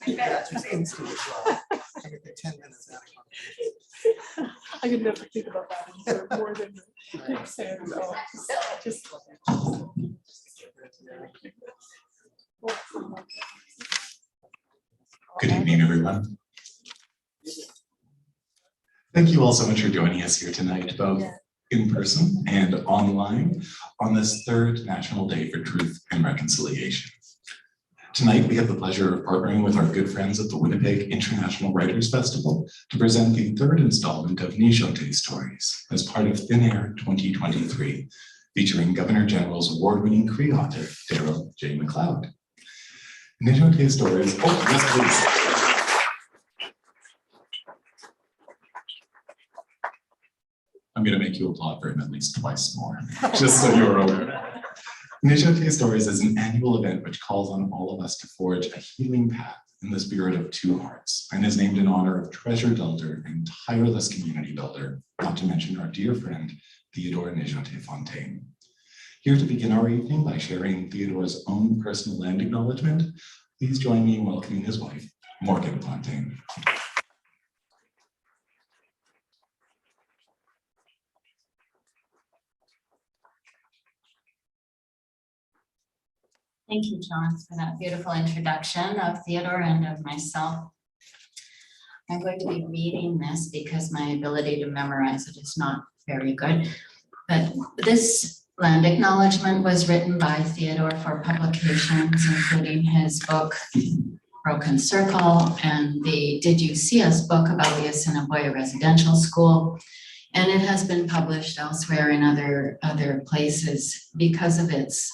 That's just instant as well. I mean, 10 minutes out of conversation. I could never think about that for more than sand. Oh, just Good evening, everyone. Thank you all so much for joining us here tonight, both in person and online, on this third National Day for Truth and Reconciliation. Tonight, we have the pleasure of partnering with our good friends at the Winnipeg International Writers Festival to present the third installment of Niizhotay Stories as part of Thin Air 2023, featuring Governor General's award-winning Cree author, Darrel J. McLeod. Niizhotay Stories, oh, yes, please. I'm going to make you applaud for him at least twice more, just so you're aware. Niizhotay Stories is an annual event which calls on all of us to forge a healing path in the spirit of two hearts, and is named in honor of treasured elder and tireless community builder, not to mention our dear friend, Theodore Niizhotay Fontaine. Here to begin our evening by sharing Theodore's own personal land acknowledgement, please join me in welcoming his wife, Morgan Fontaine. Thank you, John, for that beautiful introduction of Theodore and of myself. I'm going to be reading this because my ability to memorize it is not very good. But this land acknowledgement was written by Theodore for publications, including his book, Broken Circle, and the Did You See Us book about the Assiniboia Residential School. And it has been published elsewhere in other places because of its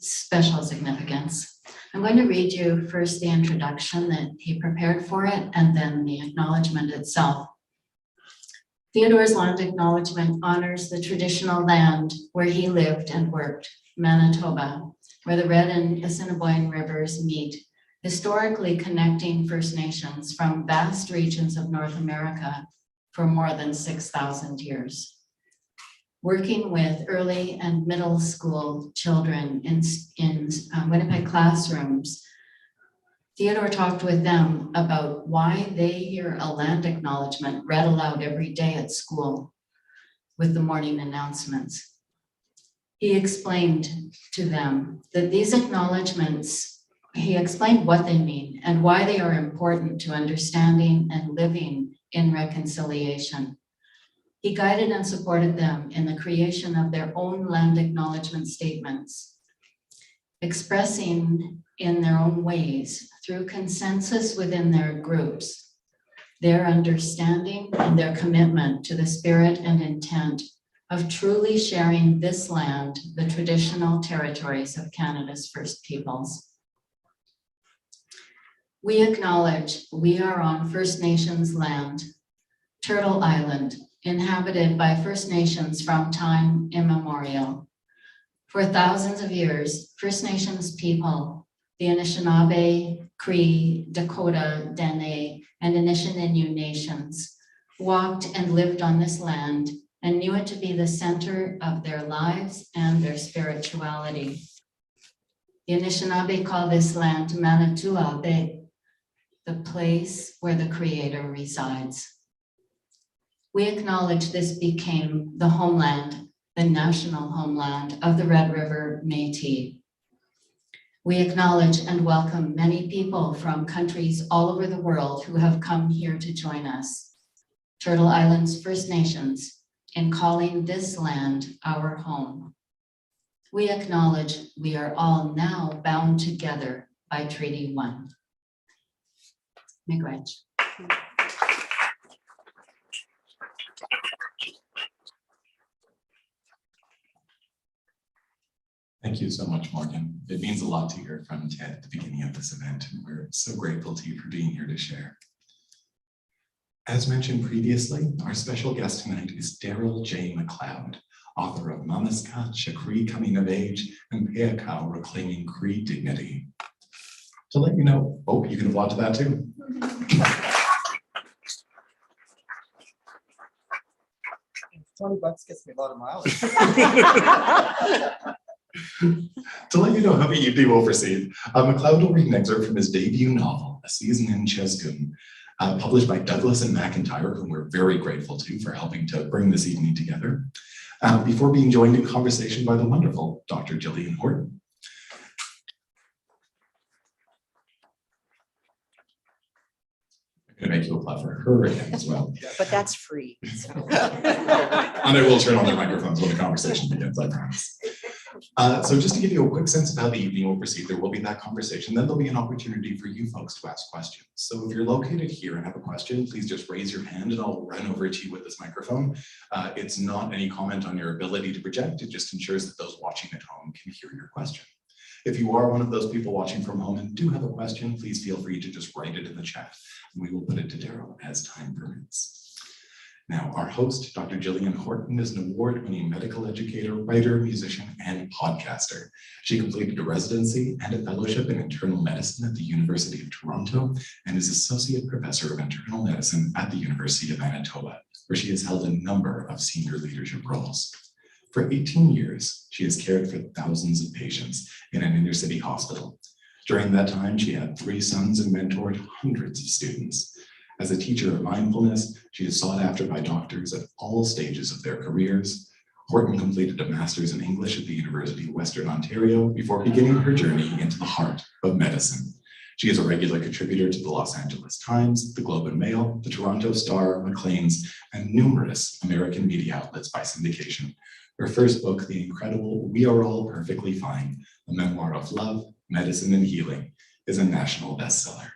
special significance. I'm going to read you first the introduction that he prepared for it, and then the acknowledgement itself. Theodore's land acknowledgement honors the traditional land where he lived and worked, Manitoba, where the Red and Assiniboine rivers meet, historically connecting First Nations from vast regions of North America for more than 6,000 years. Working with early and middle school children in Winnipeg classrooms, Theodore talked with them about why they hear a land acknowledgement read aloud every day at school with the morning announcements. He explained to them that these acknowledgements, he explained what they mean and why they are important to understanding and living in reconciliation. He guided and supported them in the creation of their own land acknowledgement statements, expressing in their own ways, through consensus within their groups, their understanding and their commitment to the spirit and intent of truly sharing this land, the traditional territories of Canada's First Peoples. We acknowledge we are on First Nations land, Turtle Island, inhabited by First Nations from time immemorial. For thousands of years, First Nations people, the Anishinaabe, Cree, Dakota, Dene, and Anishinaabe nations, walked and lived on this land and knew it to be the center of their lives and their spirituality. The Anishinaabe call this land Manituabe, the place where the Creator resides. We acknowledge this became the homeland, the national homeland of the Red River Métis. We acknowledge and welcome many people from countries all over the world who have come here to join us, Turtle Island's First Nations, in calling this land our home. We acknowledge we are all now bound together by Treaty 1. McLeod. Thank you so much, Morgan. It means a lot to hear from Ted at the beginning of this event, and we're so grateful to you for being here to share. As mentioned previously, our special guest tonight is Darrel J. McLeod, author of Mamaskatch, A Cree Coming of Age, and Peyakow, Reclaiming Cree Dignity. To let you know, oh, you can applaud to that too. $20 gets me a lot of mileage. To let you know how the evening will proceed, McLeod will read an excerpt from his debut novel, A Season in Chezgh'un, published by Douglas and McIntyre, whom we're very grateful to for helping to bring this evening together, before being joined in conversation by the wonderful Dr. Jillian Horton. I'm going to make you apply for her again as well. But that's free. So. And I will turn on their microphones when the conversation begins, I promise. So just to give you a quick sense of how the evening will proceed, there will be that conversation, then there'll be an opportunity for you folks to ask questions. So if you're located here and have a question, please just raise your hand and I'll run over to you with this microphone. It's not any comment on your ability to project, it just ensures that those watching at home can hear your question. If you are one of those people watching from home and do have a question, please feel free to just write it in the chat and we will put it to Darrel as time permits. Now, our host, Dr. Jillian Horton, is an award-winning medical educator, writer, musician, and podcaster. She completed a residency and a fellowship in internal medicine at the University of Toronto and is Associate Professor of Internal Medicine at the University of Manitoba, where she has held a number of senior leadership roles. For 18 years, she has cared for thousands of patients in an inner-city hospital. During that time, she had 3 sons and mentored hundreds of students. As a teacher of mindfulness, she is sought after by doctors at all stages of their careers. Horton completed a master's in English at the University of Western Ontario before beginning her journey into the heart of medicine. She is a regular contributor to the Los Angeles Times, the Globe and Mail, the Toronto Star, Maclean's, and numerous American media outlets by syndication. Her first book, the incredible We Are All Perfectly Fine, a memoir of love, medicine, and healing, is a national bestseller.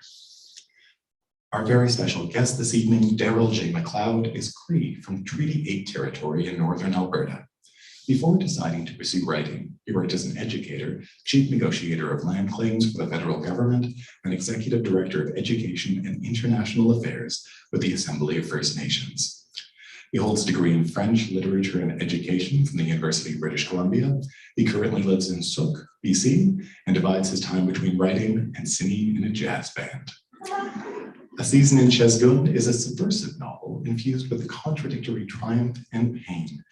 Our very special guest this evening, Darrel J. McLeod, is Cree from Treaty 8 territory in Northern Alberta. Before deciding to pursue writing, he worked as an educator, chief negotiator of land claims for the federal government, and executive director of education and international affairs with the Assembly of First Nations. He holds a degree in French, literature, and education from the University of British Columbia. He currently lives in Souk, BC, and divides his time between writing and singing in a jazz band. A Season in Chezgh'un is a subversive novel infused with the contradictory triumph and pain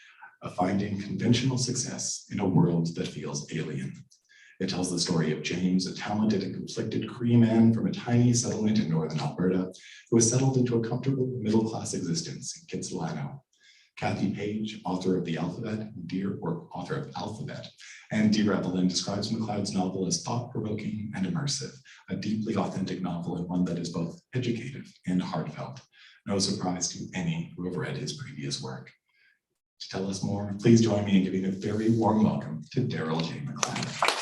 of finding conventional success in a world that feels alien. It tells the story of James, a talented and conflicted Cree man from a tiny settlement in Northern Alberta who has settled into a comfortable middle-class existence in Kitsilano. Kathy Page, author of Alphabet, and Dear Evelyn describes McLeod's novel as thought-provoking and immersive, a deeply authentic novel and one that is both educative and heartfelt. No surprise to any who have read his previous work. To tell us more, please join me in giving a very warm welcome to Darrel J. McLeod.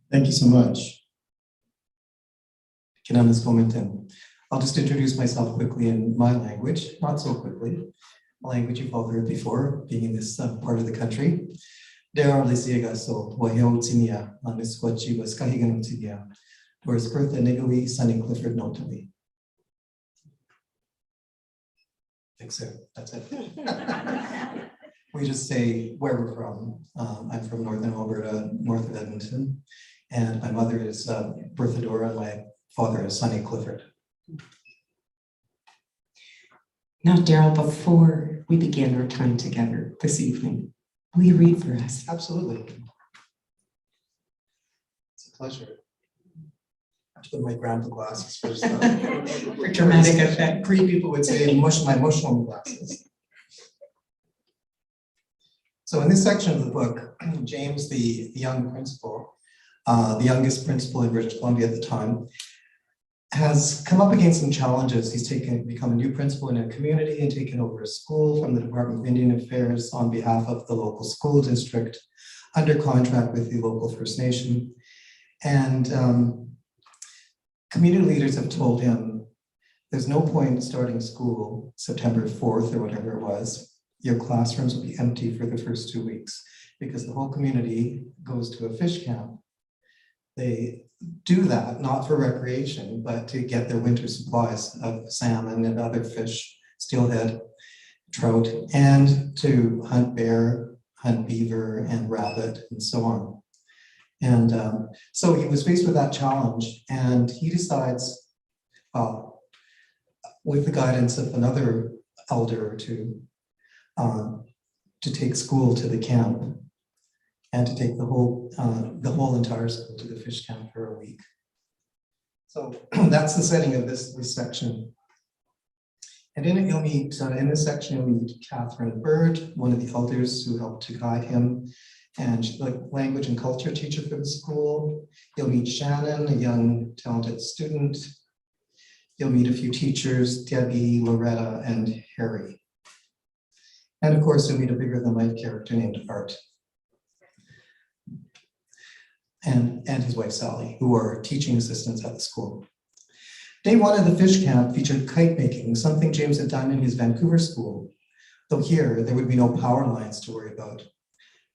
Thank you so much. Kinamas Fominten. I'll just introduce myself quickly in my language, not so quickly, a language you've all heard before, being in this part of the country. Darrel J. so Waheo Tinia, Mamaskatch was Chezgh'un Tinia, Doris Bertha Nigawi, Sunny Clifford Notally. I think so, that's it. We just say where we're from. I'm from Northern Alberta, north of Edmonton, and my mother is Bertha Dora, and my father is Sunny Clifford. Now, Darrel, before we begin our time together this evening, will you read for us? Absolutely. It's a pleasure. I have to put my grandpa glasses first. For dramatic effect. Cree people would say my mushroom glasses. So in this section of the book, James, the young principal, the youngest principal in British Columbia at the time, has come up against some challenges. He's become a new principal in a community and taken over a school from the Department of Indian Affairs on behalf of the local school district under contract with the local First Nation. And community leaders have told him, there's no point in starting school September 4th or whatever it was. Your classrooms will be empty for the first 2 weeks because the whole community goes to a fish camp. They do that not for recreation, but to get their winter supplies of salmon and other fish, steelhead, trout, and to hunt bear, hunt beaver, and rabbit, and so on. And so he was faced with that challenge, and he decides, with the guidance of another elder or two, to take school to the camp and to take the whole entire school to the fish camp for a week. So that's the setting of this section. And in it, you'll meet, in this section, you'll meet Catherine Bird, one of the elders who helped to guide him, and she's the language and culture teacher for the school. You'll meet Shannon, a young, talented student. You'll meet a few teachers, Debbie, Loretta, and Harry. And of course, you'll meet a bigger than life character named Art. And his wife, Sally, who are teaching assistants at the school. Day one of the fish camp featured kite making, something James had done in his Vancouver school, though here there would be no power lines to worry about.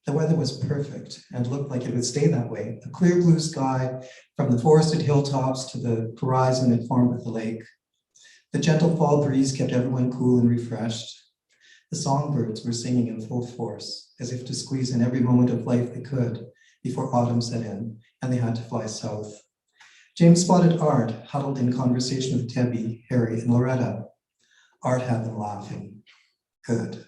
The weather was perfect and looked like it would stay that way. A clear blue sky from the forested hilltops to the horizon that formed with the lake. The gentle fall breeze kept everyone cool and refreshed. The songbirds were singing in full force, as if to squeeze in every moment of life they could before autumn set in and they had to fly south. James spotted Art huddled in conversation with Debbie, Harry, and Loretta. Art had them laughing. Good.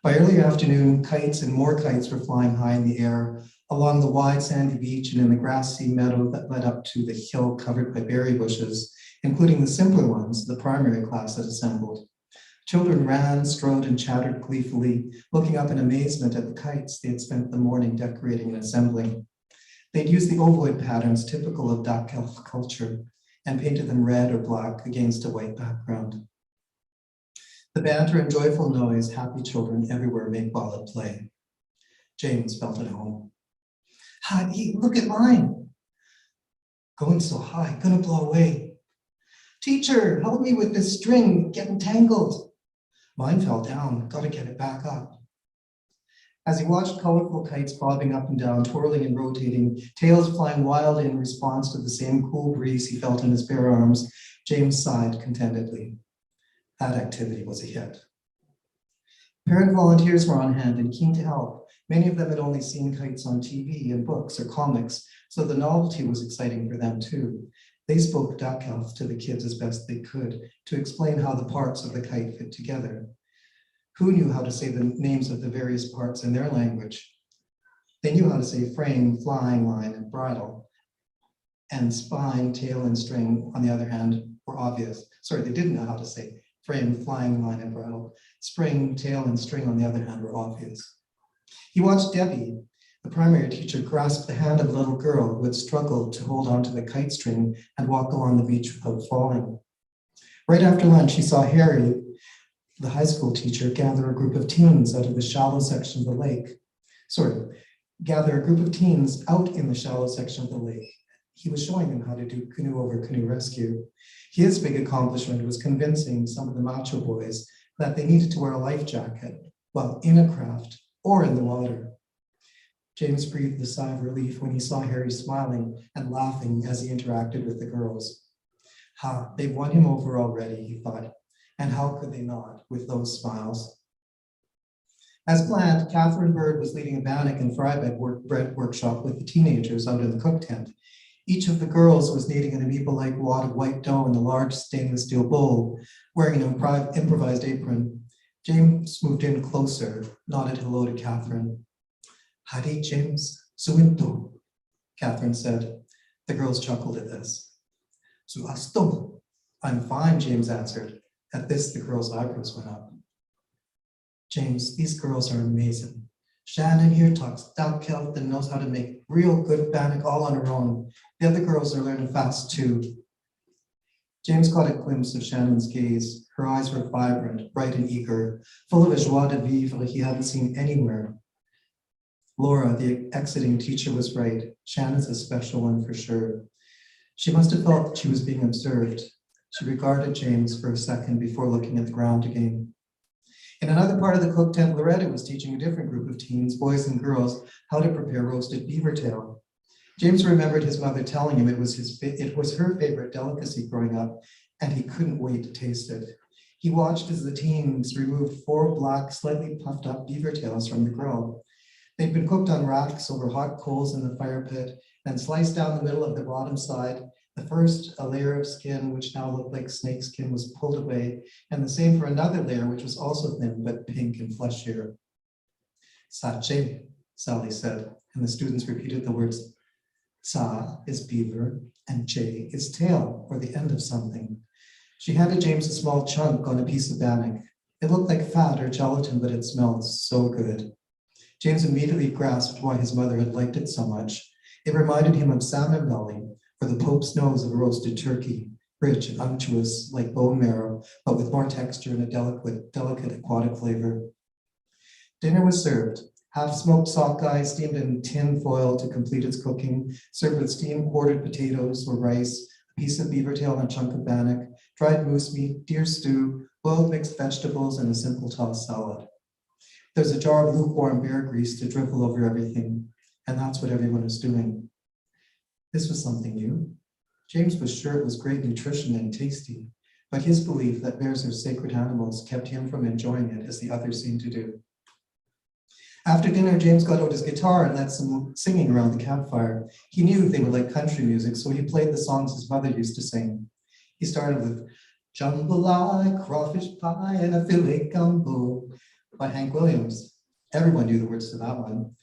By early afternoon, kites and more kites were flying high in the air along the wide sandy beach and in the grassy meadow that led up to the hill covered by berry bushes, including the simpler ones, the primary class that assembled. Children ran, strode, and chattered gleefully, looking up in amazement at the kites they had spent the morning decorating and assembling. They'd used the ovoid patterns typical of Duck Elf culture and painted them red or black against a white background. The banter and joyful noise happy children everywhere make while at play. James felt at home. Hi, look at mine. Going so high, gonna blow away. Teacher, help me with this string, getting tangled. Mine fell down, gotta get it back up. As he watched colorful kites bobbing up and down, twirling and rotating, tails flying wildly in response to the same cool breeze he felt in his bare arms, James sighed contentedly. That activity was a hit. Parent volunteers were on hand and keen to help. Many of them had only seen kites on TV and books or comics, so the novelty was exciting for them too. They spoke Duck Elf to the kids as best they could to explain how the parts of the kite fit together. Who knew how to say the names of the various parts in their language? They knew how to say frame, flying line, and bridle. And spine, tail, and string, on the other hand, were obvious. Sorry, they didn't know how to say frame, flying line, and bridle. Spring, tail, and string, on the other hand, were obvious. He watched Debbie, the primary teacher, grasp the hand of a little girl who had struggled to hold onto the kite string and walk along the beach without falling. Right after lunch, he saw Harry, the high school teacher, gather a group of teens out of the shallow section of the lake. Gather a group of teens out in the shallow section of the lake. He was showing them how to do canoe over canoe rescue. His big accomplishment was convincing some of the macho boys that they needed to wear a life jacket while in a craft or in the water. James breathed a sigh of relief when he saw Harry smiling and laughing as he interacted with the girls. They've won him over already, he thought. And how could they not with those smiles? As planned, Catherine Bird was leading a bannock and fry bread workshop with the teenagers out in the cook tent. Each of the girls was kneading an amoeba-like wad of white dough in a large stainless steel bowl, wearing an improvised apron. James moved in closer, nodded hello to Catherine. Howdy, James. Suinto, Catherine said. The girls chuckled at this. Suasto. I'm fine, James answered. At this, the girls' eyebrows went up. James, these girls are amazing. Shannon here talks Duck Elf and knows how to make real good bannock all on her own. The other girls are learning fast too. James caught a glimpse of Shannon's gaze. Her eyes were vibrant, bright and eager, full of a joie de vivre he hadn't seen anywhere. Laura, the exiting teacher, was right. Shannon's a special one for sure. She must have felt she was being observed. She regarded James for a second before looking at the ground again. In another part of the cook tent, Loretta was teaching a different group of teens, boys and girls, how to prepare roasted beaver tail. James remembered his mother telling him it was her favorite delicacy growing up, and he couldn't wait to taste it. He watched as the teens removed 4 black, slightly puffed up beaver tails from the grill. They'd been cooked on racks over hot coals in the fire pit, then sliced down the middle of the bottom side, The first, a layer of skin which now looked like snake skin, was pulled away, and the same for another layer which was also thin but pink and fleshier. Sache, Sally said, and the students repeated the words. Sa is beaver, and che is tail, or the end of something. She handed James a small chunk on a piece of bannock. It looked like fat or gelatin, but it smelled so good. James immediately grasped why his mother had liked it so much. It reminded him of salmon belly, or the Pope's nose of a roasted turkey, rich and unctuous like bone marrow, but with more texture and a delicate aquatic flavor. Dinner was served. Half-smoked sockeye steamed in tin foil to complete its cooking, served with steamed quartered potatoes or rice, a piece of beaver tail and a chunk of bannock, dried moose meat, deer stew, boiled mixed vegetables, and a simple tossed salad. There's a jar of lukewarm bear grease to dribble over everything, and that's what everyone was doing. This was something new. James was sure it was great nutrition and tasty, but his belief that bears are sacred animals kept him from enjoying it as the others seemed to do. After dinner, James got out his guitar and led some singing around the campfire. He knew they were like country music, so he played the songs his mother used to sing. He started with Jambalaya, Crawfish Pie, and a Filet Gumbo by Hank Williams. Everyone knew the words to that one.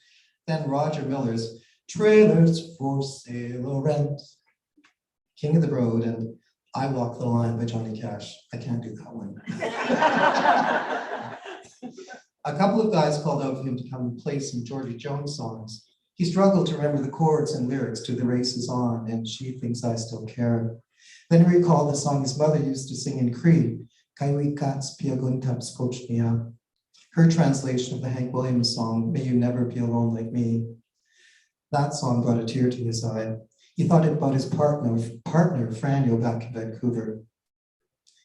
Then Roger Miller's Trailers for Sale or Rent, King of the Road, and I Walk the Line by Johnny Cash. I can't do that one. A couple of guys called out for him to come and play some Geordie Jones songs. He struggled to remember the chords and lyrics to The Race Is On and She Thinks I Still Care. Then he recalled the song his mother used to sing in Cree, Kaiwi Kats Peyakow Taps Coach Nia. Her translation of the Hank Williams song, May You Never Be Alone Like Me. That song brought a tear to his eye. He thought about his partner, Franio, back in Vancouver.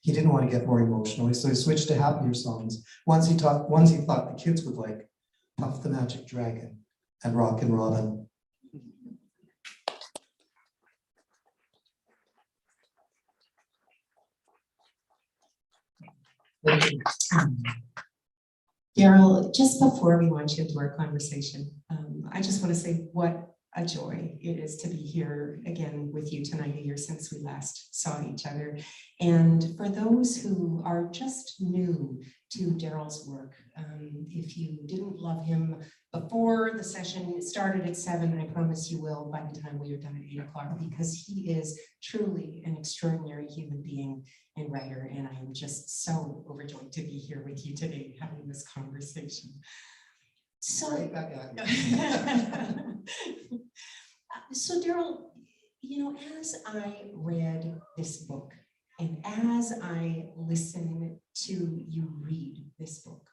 He didn't want to get more emotional, so he switched to happier songs. Ones he thought the kids would like, Puff the Magic Dragon and Rockin' Robin. Darrel, just before we launch into our conversation, I just want to say what a joy it is to be here again with you tonight, a year since we last saw each other. And for those who are just new to Darrel's work, if you didn't love him before the session started at 7, I promise you will by the time we are done at 8 o'clock, because he is truly an extraordinary human being and writer. And I am just so overjoyed to be here with you today, having this conversation. So, Right back at you. So Darrel, you know, as I read this book and as I listened to you read this book,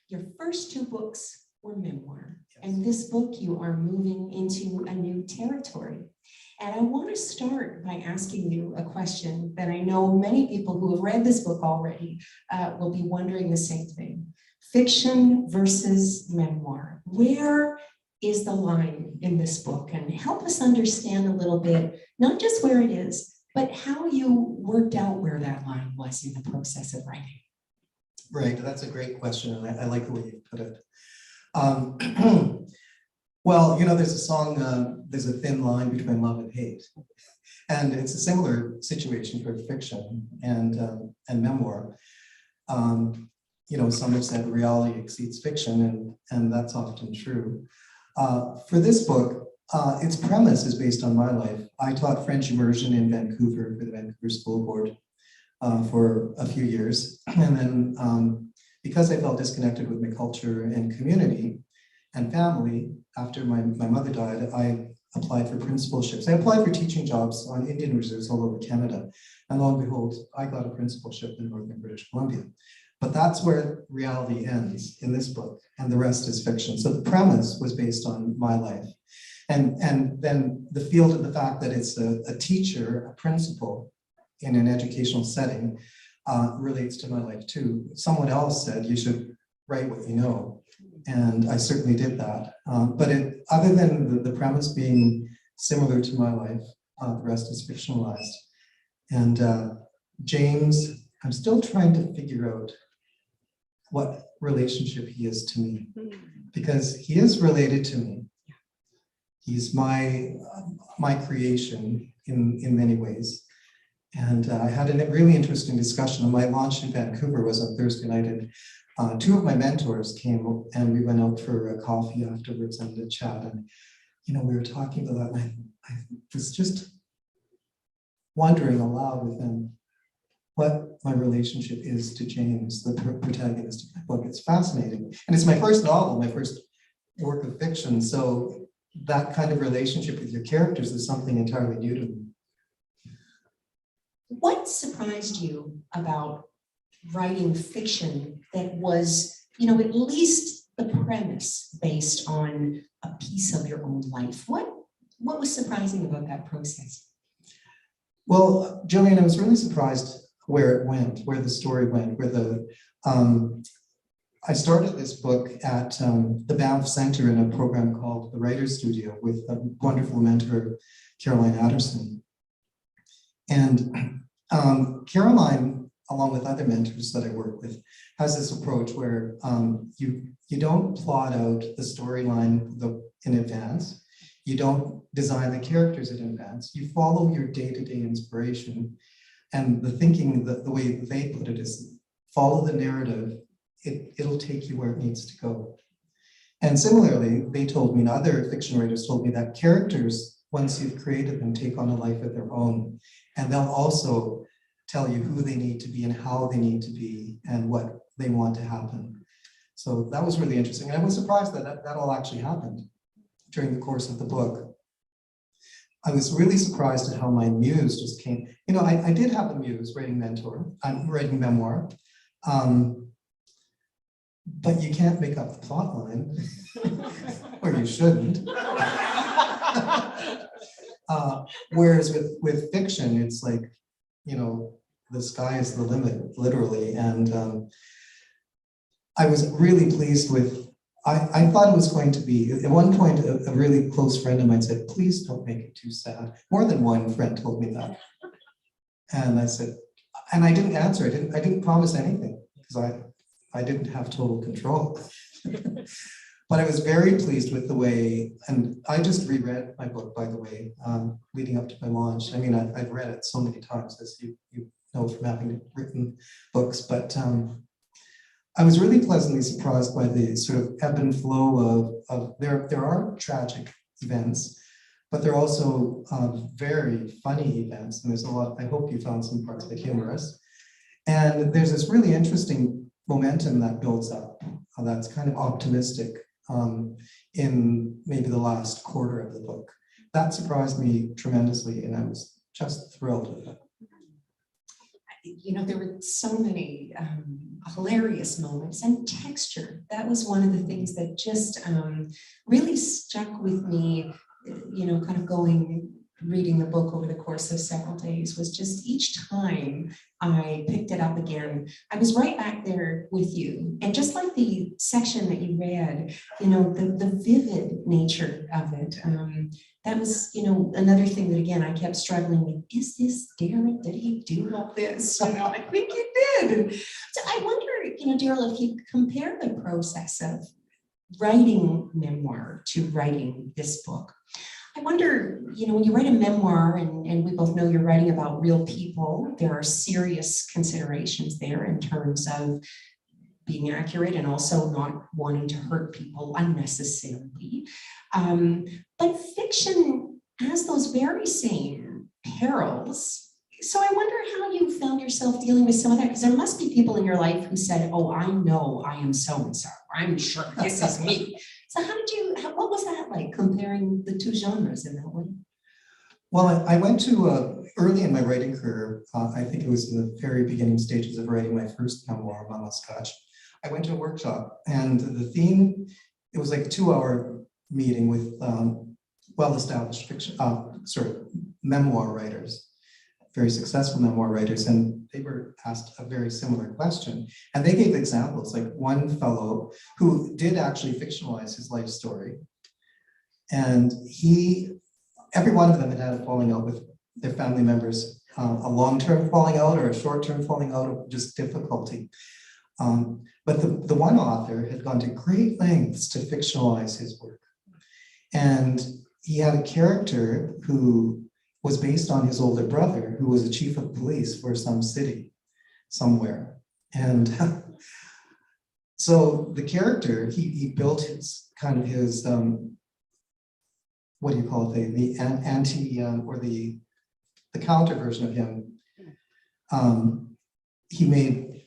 your first 2 books were memoir, and this book you are moving into a new territory. And I want to start by asking you a question that I know many people who have read this book already will be wondering the same thing. Fiction versus memoir. Where is the line in this book? And help us understand a little bit, not just where it is, but how you worked out where that line was in the process of writing. Right, that's a great question, and I like the way you put it. Well, you know, there's a song, there's a thin line between love and hate. And it's a similar situation for fiction and memoir. You know, some have said reality exceeds fiction, and that's often true. For this book, its premise is based on my life. I taught French immersion in Vancouver for the Vancouver School Board for a few years. And then because I felt disconnected with my culture and community and family, after my mother died, I applied for principalships. I applied for teaching jobs on Indian reserves all over Canada. And lo and behold, I got a principalship in Northern British Columbia. But that's where reality ends in this book, and the rest is fiction. So the premise was based on my life. And then the field of the fact that it's a teacher, a principal in an educational setting relates to my life too. Someone else said you should write what you know, and I certainly did that. But other than the premise being similar to my life, the rest is fictionalized. And James, I'm still trying to figure out what relationship he is to me, because he is related to me. He's my creation in many ways. And I had a really interesting discussion. My launch in Vancouver was on Thursday night, and two of my mentors came and we went out for a coffee afterwards and a chat. And, we were talking about that, and I was just wondering aloud with them what my relationship is to James, the protagonist of my book. It's fascinating. And it's my first novel, my first work of fiction. So that kind of relationship with your characters is something entirely new to me. What surprised you about writing fiction that was, at least the premise based on a piece of your own life? What was surprising about that process? Well, Jillian, I was really surprised where it went, where the story went, I started this book at the Banff Center in a program called the Writers Studio with a wonderful mentor, Caroline Adderson. And Caroline, along with other mentors that I work with, has this approach where you don't plot out the storyline in advance. You don't design the characters in advance. You follow your day-to-day inspiration. And the thinking, the way they put it is follow the narrative. It'll take you where it needs to go. And similarly, they told me, and other fiction writers told me, that characters, once you've created them, take on a life of their own. And they'll also tell you who they need to be and how they need to be and what they want to happen. So that was really interesting. And I was surprised that all actually happened during the course of the book. I was really surprised at how my muse just came. I did have a muse, writing memoir. But you can't make up the plot line, or you shouldn't. Whereas with fiction, it's like, the sky is the limit, literally. And I was really pleased with, I thought it was going to be, at one point, a really close friend of mine said, please don't make it too sad. More than one friend told me that. And I said, and I didn't answer, I didn't promise anything, because I didn't have total control. But I was very pleased with the way, and I just reread my book, by the way, leading up to my launch. I mean, I've read it so many times, as you know from having written books, but I was really pleasantly surprised by the sort of ebb and flow of there are tragic events, but there are also very funny events, and there's a lot. I hope you found some parts of it humorous, and there's this really interesting momentum that builds up that's kind of optimistic in maybe the last quarter of the book. That surprised me tremendously, and I was just thrilled with it. There were so many hilarious moments, and texture. That was one of the things that just really stuck with me, kind of reading the book over the course of several days, was just each time I picked it up again, I was right back there with you. And just like the section that you read, the vivid nature of it, that was, another thing that, again, I kept struggling with. Is this Darrel? Did he do all this? I think he did. So I wonder, Darrel, if you compare the process of writing memoir to writing this book, I wonder, when you write a memoir, and we both know you're writing about real people, there are serious considerations there in terms of being accurate and also not wanting to hurt people unnecessarily. But fiction has those very same perils. So I wonder how you found yourself dealing with some of that, because there must be people in your life who said, oh, I know I am so-and-so. I'm sure this is me. So what was that like, comparing the two genres in that way? Well, I went to, early in my writing career, I think it was in the very beginning stages of writing my first memoir, Mamaskatch, I went to a workshop, and the theme, it was like a 2-hour meeting with well-established fiction, memoir writers, very successful memoir writers, and they were asked a very similar question. And they gave examples, like one fellow who did actually fictionalize his life story. And every one of them had a falling out with their family members, a long-term falling out or a short-term falling out of just difficulty. But the one author had gone to great lengths to fictionalize his work. And he had a character who was based on his older brother, who was a chief of police for some city somewhere. And so the character, he built his kind of his, what do you call it, the anti, or the counter version of him. He made,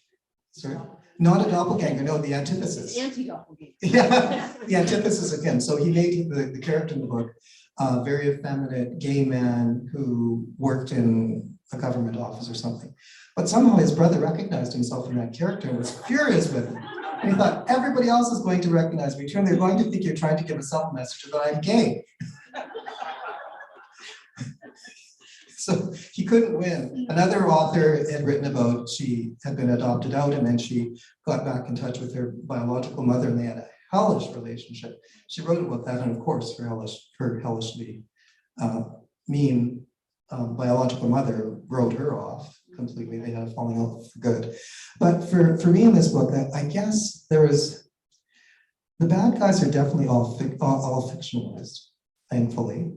sorry, not a doppelganger, no, the antithesis. Anti-doppelganger. Yeah, the antithesis of him. So he made the character in the book a very effeminate gay man who worked in a government office or something. But somehow his brother recognized himself in that character and was furious with him. And he thought, everybody else is going to recognize me too, and they're going to think you're trying to give a self-message that I'm gay. So he couldn't win. Another author had written about, she had been adopted out and then she got back in touch with her biological mother and they had a hellish relationship. She wrote about that, and of course her hellishly mean biological mother wrote her off completely. They had a falling out for good. But for me in this book, I guess there was, the bad guys are definitely all fictionalized, thankfully.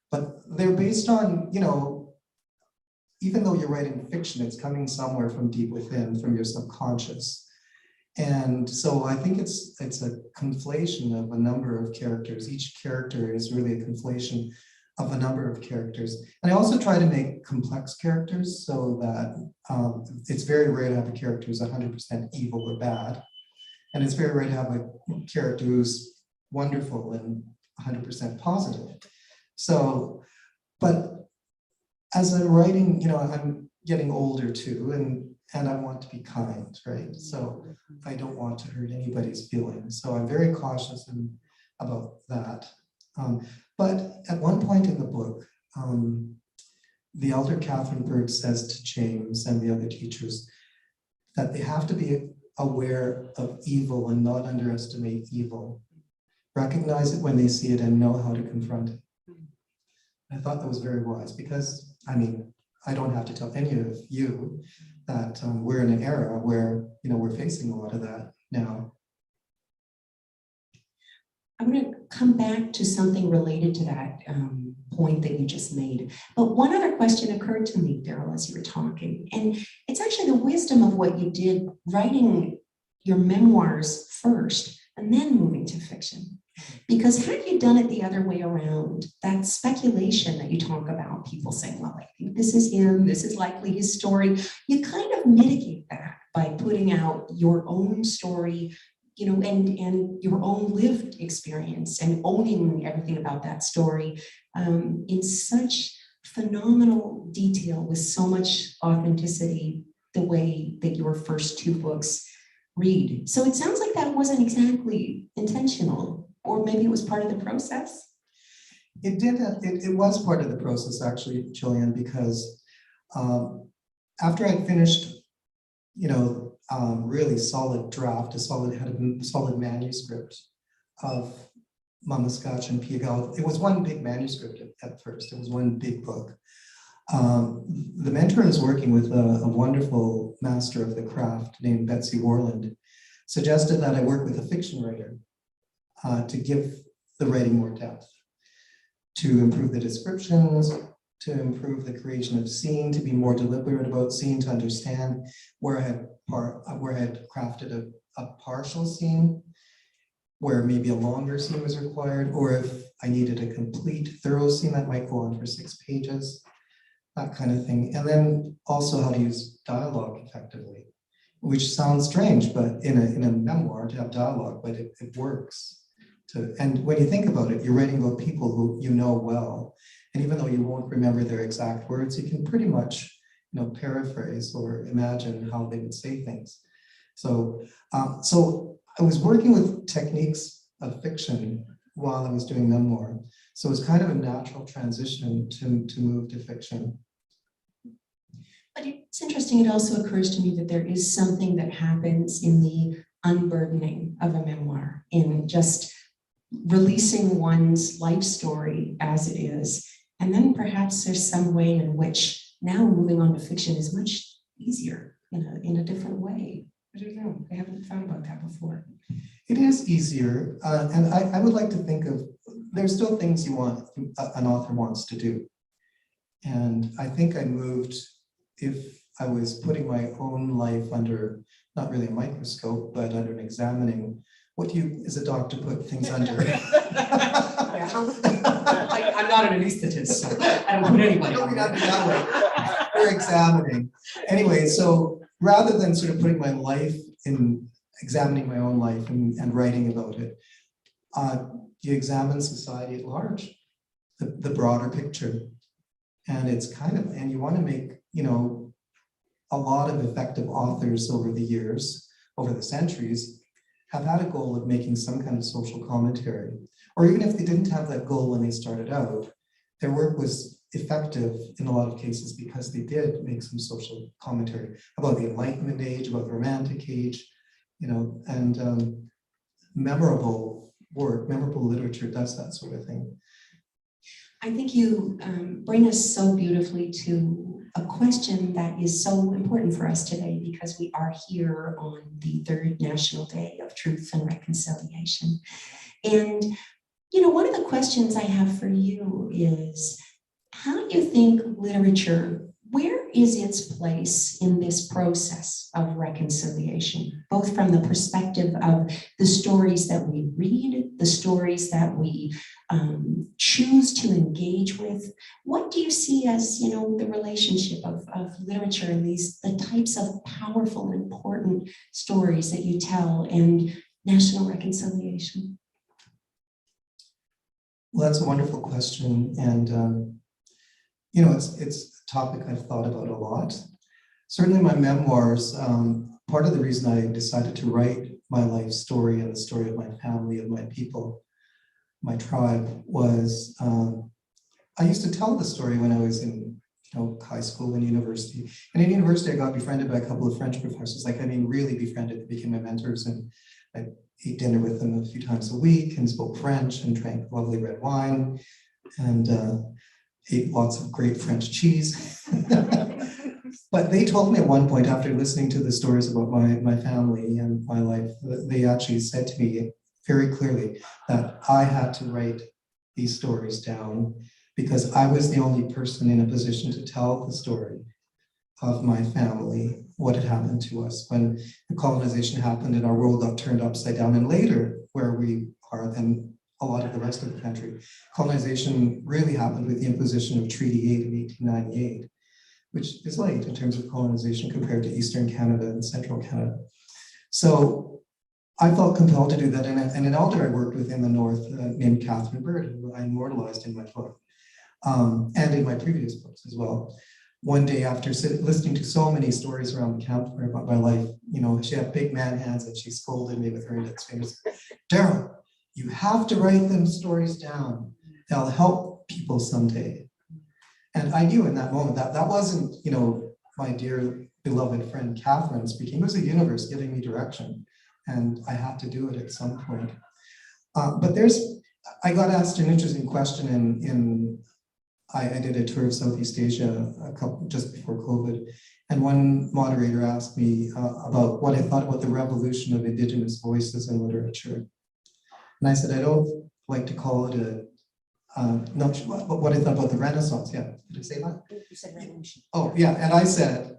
But they're based on, you know, even though you're writing fiction, it's coming somewhere from deep within, from your subconscious. And so I think it's a conflation of a number of characters. Each character is really a conflation of a number of characters. And I also try to make complex characters so that it's very rare to have a character who's 100% evil or bad. And it's very rare to have a character who's wonderful and 100% positive. So, but as I'm writing, you know, I'm getting older too, and I want to be kind, right? So I don't want to hurt anybody's feelings. So I'm very cautious about that. But at one point in the book, the elder Catherine Bird says to James and the other teachers that they have to be aware of evil and not underestimate evil. Recognize it when they see it and know how to confront it. I thought that was very wise because, I mean, I don't have to tell any of you that we're in an era where, you know, we're facing a lot of that now. I'm going to come back to something related to that point that you just made. But one other question occurred to me, Darrel, as you were talking, and it's actually the wisdom of what you did, writing your memoirs first and then moving to fiction. Because had you done it the other way around, that speculation that you talk about, people saying, well, I think this is him, this is likely his story, you kind of mitigate that by putting out your own story, you know, and your own lived experience and owning everything about that story in such phenomenal detail with so much authenticity, the way that your first two books read. So it sounds like that wasn't exactly intentional. Or maybe it was part of the process? It was part of the process, actually, Jillian, because after I finished, you know, really solid draft, had a solid manuscript of Mamaskatch and Peyakow. It was one big manuscript at first. It was one big book. The mentor I was working with, a wonderful master of the craft named Betsy Warland, suggested that I work with a fiction writer to give the writing more depth, to improve the descriptions, to improve the creation of scene, to be more deliberate about scene, to understand where I had crafted a partial scene, where maybe a longer scene was required, or if I needed a complete, thorough scene that might go on for 6 pages, that kind of thing. And then also how to use dialogue effectively, which sounds strange, but in a memoir to have dialogue, but it works. And when you think about it, you're writing about people who you know well, and even though you won't remember their exact words, you can pretty much, you know, paraphrase or imagine how they would say things. So, so I was working with techniques of fiction while I was doing memoir, so it was kind of a natural transition to move to fiction. But it's interesting. It also occurs to me that there is something that happens in the unburdening of a memoir, in just releasing one's life story as it is. And then perhaps there's some way in which now moving on to fiction is much easier in a different way. I don't know. I haven't thought about that before. It is easier. And I would like to think of, there's still things an author wants to do. And I think I moved, if I was putting my own life under, not really a microscope, but under an examining, what do you, as a doctor, put things under? I'm not an anesthetist, so I don't put anybody No, on we that. don't do that way. We're examining. Anyway, so rather than sort of putting my life in, examining my own life and writing about it, you examine society at large, the broader picture. And it's kind of, and you want to make, you know, a lot of effective authors over the years, over the centuries, have had a goal of making some kind of social commentary. Or even if they didn't have that goal when they started out, their work was effective in a lot of cases because they did make some social commentary about the Enlightenment age, about the Romantic age, you know, and memorable work, memorable literature does that sort of thing. I think you bring us so beautifully to a question that is so important for us today, because we are here on the 3rd National Day of Truth and Reconciliation. And, you know, one of the questions I have for you is, how do you think literature, where is its place in this process of reconciliation, both from the perspective of the stories that we read, the stories that we choose to engage with? What do you see as, you know, the relationship of literature and the types of powerful, important stories that you tell and national reconciliation? Well, that's a wonderful question. And, you know, it's a topic I've thought about a lot. Certainly my memoirs, part of the reason I decided to write my life story and the story of my family, of my people, my tribe, was I used to tell the story when I was in, you know, high school and university. And in university, I got befriended by a couple of French professors, like, I mean, really befriended. They became my mentors, and I ate dinner with them a few times a week and spoke French and drank lovely red wine and ate lots of great French cheese. But they told me at one point, after listening to the stories about my family and my life, they actually said to me very clearly that I had to write these stories down because I was the only person in a position to tell the story of my family, what had happened to us when the colonization happened and our world got turned upside down. And later, where we are than a lot of the rest of the country, colonization really happened with the imposition of Treaty 8 in 1898, which is late in terms of colonization compared to Eastern Canada and Central Canada. So I felt compelled to do that. And an elder I worked with in the North named Catherine Bird, who I immortalized in my book and in my previous books as well. One day after listening to so many stories around the campfire about my life, you know, she had big man hands and she scolded me with her index fingers. Darrel, you have to write them stories down. They'll help people someday. And I knew in that moment that that wasn't, you know, my dear beloved friend Catherine speaking. It was the universe giving me direction, and I had to do it at some point. But I got asked an interesting question I did a tour of Southeast Asia just before COVID, and one moderator asked me about what I thought about the revolution of Indigenous voices in literature. And I said, I don't like to call it but what I thought about the Renaissance. Yeah, did I say that? You said revolution. Oh, yeah, and I said,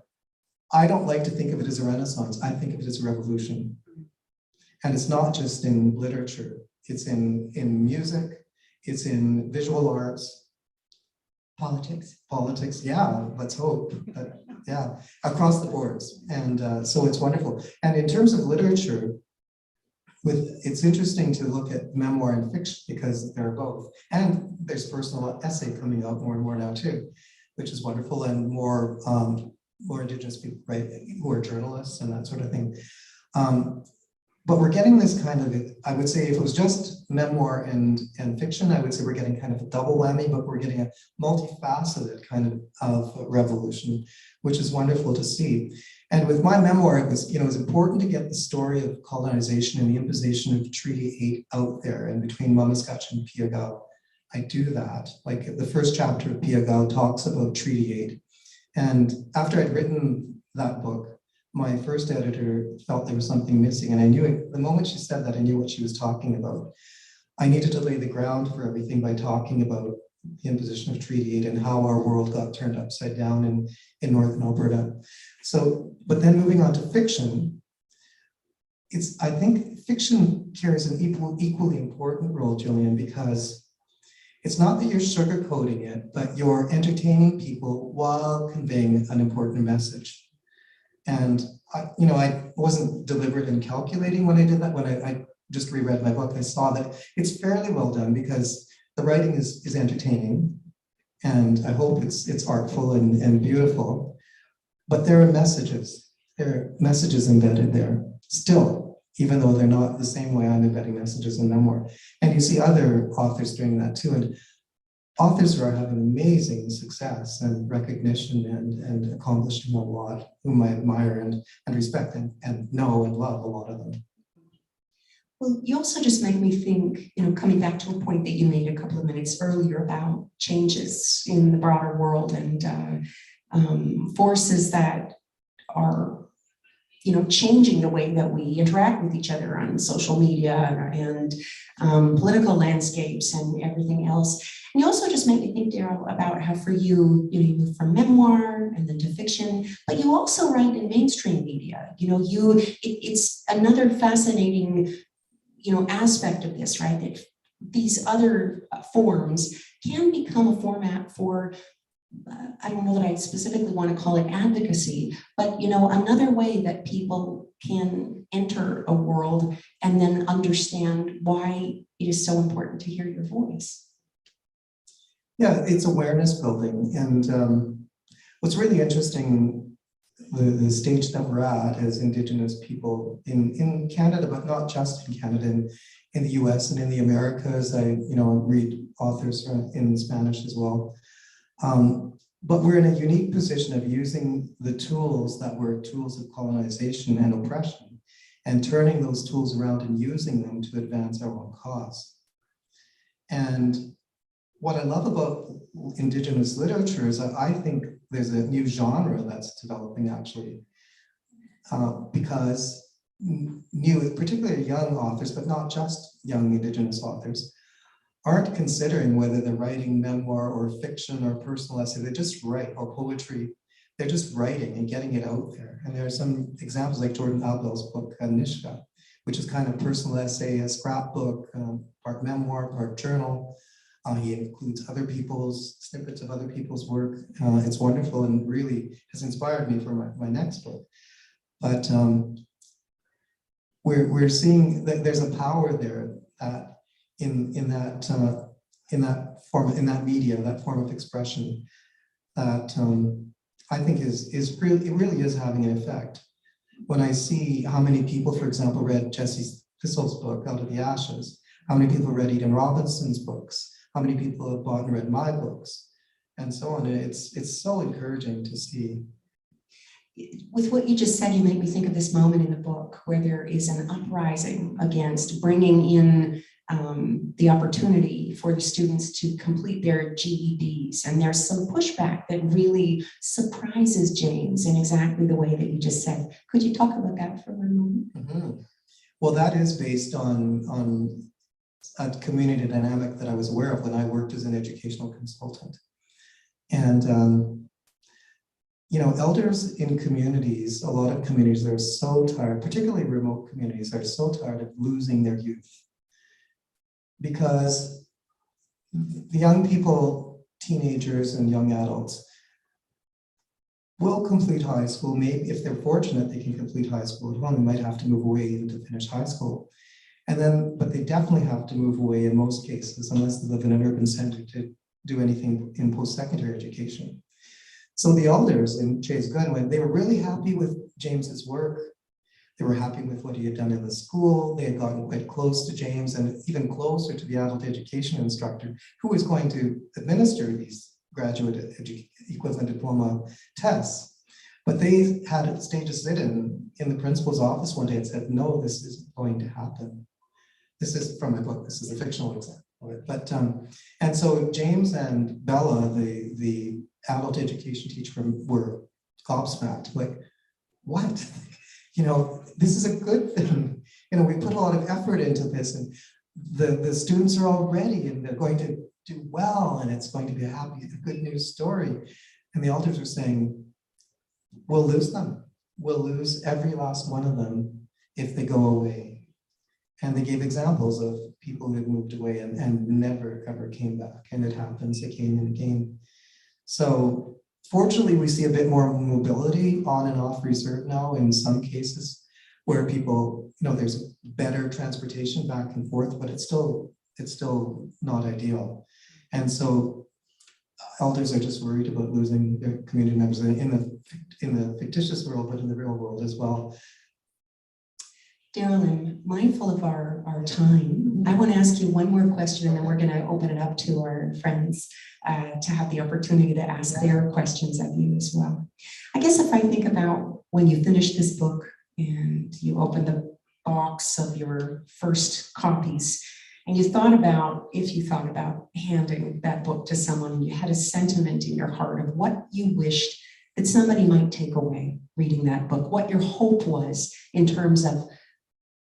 I don't like to think of it as a Renaissance. I think of it as a revolution. And it's not just in literature. It's in music. It's in visual arts. Politics, yeah, let's hope. Yeah, across the boards. And so it's wonderful. And in terms of literature, it's interesting to look at memoir and fiction because they're both. And there's personal essay coming out more and more now too, which is wonderful, and more Indigenous people, right, who are journalists and that sort of thing. But we're getting this kind of, I would say if it was just memoir and fiction, I would say we're getting kind of a double whammy, but we're getting a multifaceted kind of revolution, which is wonderful to see. And with my memoir, it was important to get the story of colonization and the imposition of Treaty 8 out there, and between Mamaskatch and Peyakow. I do that. Like the first chapter of Peyakow talks about Treaty 8. And after I'd written that book, my first editor felt there was something missing, and I knew it. The moment she said that, I knew what she was talking about. I needed to lay the ground for everything by talking about the imposition of Treaty 8 and how our world got turned upside down in Northern Alberta. So, but then moving on to fiction, I think fiction carries an equally important role, Jillian, because it's not that you're sugarcoating it, but you're entertaining people while conveying an important message. And I wasn't deliberate in calculating when I did that. When I just reread my book, I saw that it's fairly well done because the writing is entertaining, and I hope it's artful and beautiful. But there are messages. There are messages embedded there still, even though they're not the same way I'm embedding messages in memoir. And you see other authors doing that too. And authors are having amazing success and recognition and accomplishing a lot, whom I admire and respect and know and love a lot of them. Well, you also just make me think, coming back to a point that you made a couple of minutes earlier about changes in the broader world and forces that are, changing the way that we interact with each other on social media and political landscapes and everything else. And you also just make me think, Darrel, about how for you, you move from memoir and then to fiction, but you also write in mainstream media. It's another fascinating aspect of this, right? That these other forms can become a format for, I don't know that I specifically want to call it advocacy, but another way that people can enter a world and then understand why it is so important to hear your voice. Yeah, it's awareness building. And what's really interesting, the stage that we're at as Indigenous people in Canada, but not just in Canada, in the US and in the Americas. I read authors in Spanish as well. But we're in a unique position of using the tools that were tools of colonization and oppression and turning those tools around and using them to advance our own cause. And what I love about Indigenous literature is that I think there's a new genre that's developing actually, because new, particularly young authors, but not just young Indigenous authors, aren't considering whether they're writing memoir or fiction or personal essay. They just write, or poetry. They're just writing and getting it out there. And there are some examples like Jordan Abel's book, Niizhotay, which is kind of personal essay, a scrapbook, part memoir, part journal. He includes other people's snippets of other people's work. It's wonderful and really has inspired me for my next book. But we're seeing that there's a power there that in that form, in that media, that form of expression, that I think is really is having an effect. When I see how many people, for example, read Jesse Thistle's book, Out of the Ashes, how many people read Eden Robinson's books, how many people have bought and read my books, and so on. It's so encouraging to see. With what you just said, you made me think of this moment in the book where there is an uprising against bringing in the opportunity for the students to complete their GEDs. And there's some pushback that really surprises James in exactly the way that you just said. Could you talk about that for a moment? Mm-hmm. Well, that is based on a community dynamic that I was aware of when I worked as an educational consultant. And elders in communities, a lot of communities are so tired, particularly remote communities, are so tired of losing their youth. Because the young people, teenagers and young adults, will complete high school. Maybe if they're fortunate, they can complete high school at home. They might have to move away even to finish high school. But they definitely have to move away in most cases, unless they live in an urban center, to do anything in post-secondary education. So the elders in Chezgh'un, when they were really happy with James's work, they were happy with what he had done in the school. They had gotten quite close to James and even closer to the adult education instructor who was going to administer these graduate equivalent diploma tests. But they had a stage a sit-in the principal's office one day and said, no, this isn't going to happen. This is from my book. This is a fictional example of it. But, and so James and Bella, the adult education teacher, were gobsmacked. Like, what? This is a good thing. We put a lot of effort into this, and the students are all ready and they're going to do well and it's going to be a good news story. And the elders are saying, we'll lose them. We'll lose every last one of them if they go away. And they gave examples of people who had moved away and never ever came back. And it happens again and again. So fortunately, we see a bit more mobility on and off reserve now in some cases where people, there's better transportation back and forth, but it's still not ideal. And so elders are just worried about losing their community members in the fictitious world, but in the real world as well. Darrel, I'm mindful of our time. I want to ask you one more question, and then we're going to open it up to our friends to have the opportunity to ask their questions of you as well. I guess if I think about when you finished this book and you opened the box of your first copies, and you thought about, if you thought about handing that book to someone, you had a sentiment in your heart of what you wished that somebody might take away reading that book, what your hope was in terms of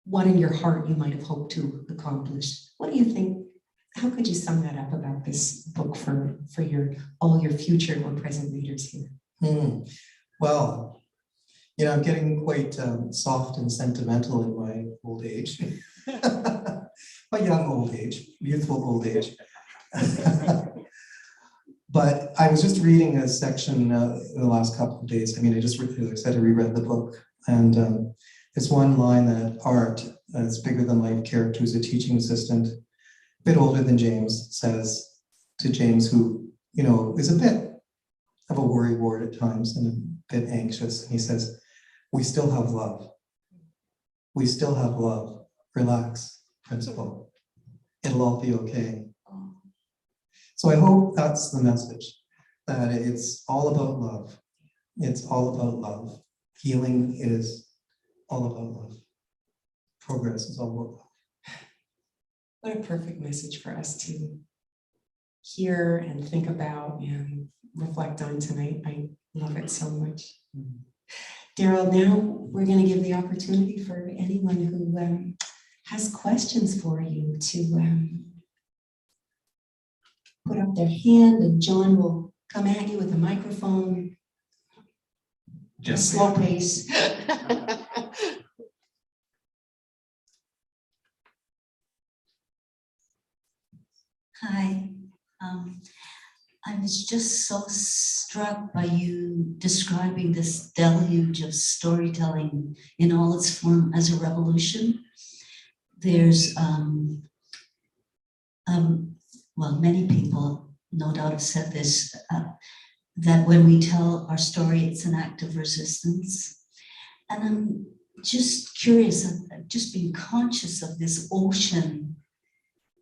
what in your heart you might have hoped to accomplish. What do you think? How could you sum that up about this book for all your future or present readers here? Well, I'm getting quite soft and sentimental in my old age. My young old age, youthful old age. But I was just reading a section in the last couple of days. I said, I reread the book, and there's one line that Art, this bigger than life character who's a teaching assistant, a bit older than James, says to James, who, is a bit of a worrywart at times and a bit anxious. He says, we still have love. We still have love. Relax, principal. It'll all be okay. So I hope that's the message, that it's all about love. It's all about love. Healing is all about love. Progress is all about love. What a perfect message for us to hear and think about and reflect on tonight. I love it so much. Darrel, now we're going to give the opportunity for anyone who has questions for you to put up their hand, and John will come at you with a microphone. Just Slow pace. Hi, I was just so struck by you describing this deluge of storytelling in all its form as a revolution. There's, well, many people no doubt have said this, that when we tell our story, it's an act of resistance. And I'm just curious, I've just been conscious of this ocean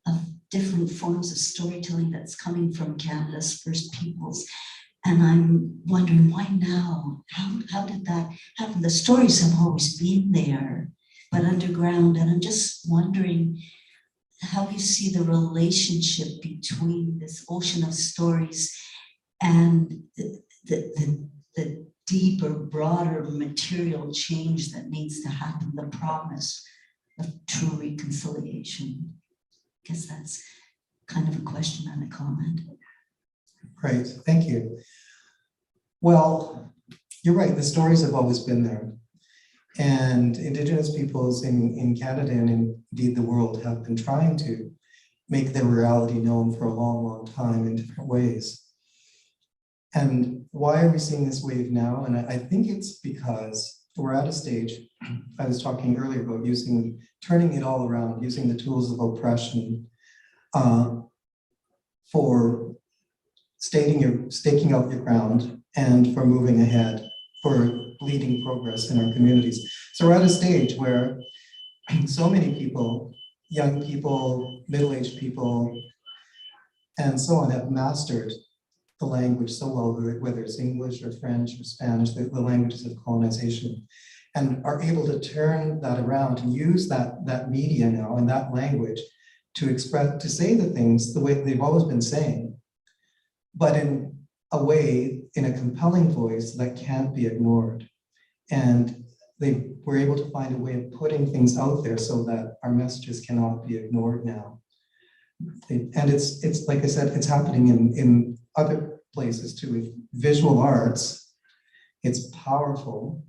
of different forms of storytelling that's coming from Canada's First Peoples. And I'm wondering, why now? How did that happen? The stories have always been there, but underground. And I'm just wondering how you see the relationship between this ocean of stories and the deeper, broader material change that needs to happen, the promise of true reconciliation. I guess that's kind of a question and a comment. Great, thank you. Well, you're right, the stories have always been there. And Indigenous peoples in Canada and indeed the world have been trying to make their reality known for a long, long time in different ways. And why are we seeing this wave now? And I think it's because we're at a stage, I was talking earlier about turning it all around, using the tools of oppression for staking out your ground and for moving ahead, for leading progress in our communities. So we're at a stage where so many people, young people, middle-aged people, and so on, have mastered the language so well, whether it's English or French or Spanish, the languages of colonization, and are able to turn that around and use that media now and that language to say the things the way they've always been saying, but in a way, in a compelling voice that can't be ignored. And they've we're able to find a way of putting things out there so that our messages cannot be ignored now. And it's like I said, it's happening in other places too. With visual arts, it's powerful.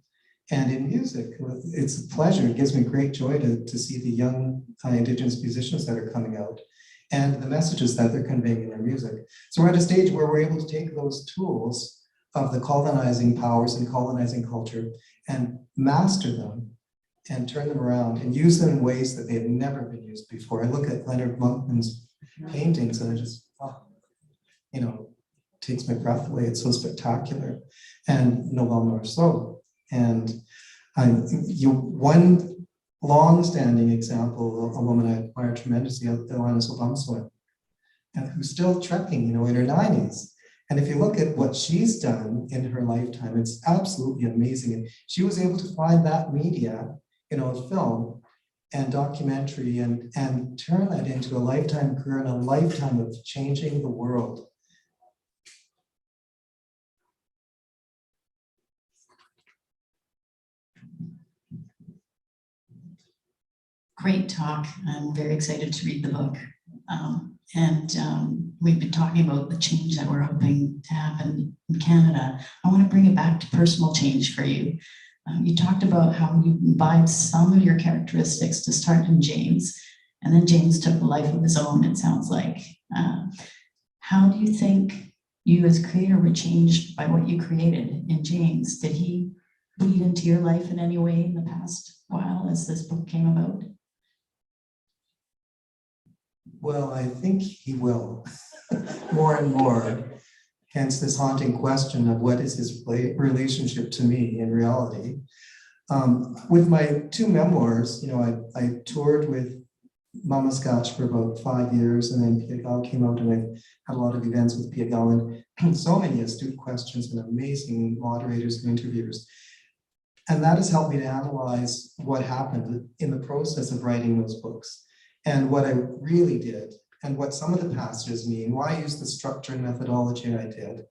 And in music, it's a pleasure. It gives me great joy to see the young Indigenous musicians that are coming out and the messages that they're conveying in their music. So we're at a stage where we're able to take those tools of the colonizing powers and colonizing culture and master them and turn them around and use them in ways that they have never been used before. I look at Leonard Monkman's paintings and I just, takes my breath away. It's so spectacular. And Noel Marceau. And one long-standing example, a woman I admire tremendously, Alanis Obamsawin, and who's still trekking, in her 90s. And if you look at what she's done in her lifetime, it's absolutely amazing. And she was able to find that media, film and documentary, and turn that into a lifetime career and a lifetime of changing the world. Great talk. I'm very excited to read the book. We've been talking about the change that we're hoping to happen in Canada. I want to bring it back to personal change for you. You talked about how you imbibed some of your characteristics to start in James, and then James took a life of his own, it sounds like. How do you think you as creator were changed by what you created in James? Did he bleed into your life in any way in the past while as this book came about? Well, I think he will more and more. Hence this haunting question of what is his relationship to me in reality. With my two memoirs, I toured with Mamaskatch for about 5 years, and then Peyakow came out, and I had a lot of events with Peyakow, and so many astute questions and amazing moderators and interviewers. And that has helped me to analyze what happened in the process of writing those books, and what I really did, and what some of the passages mean, why I used the structure and methodology I did.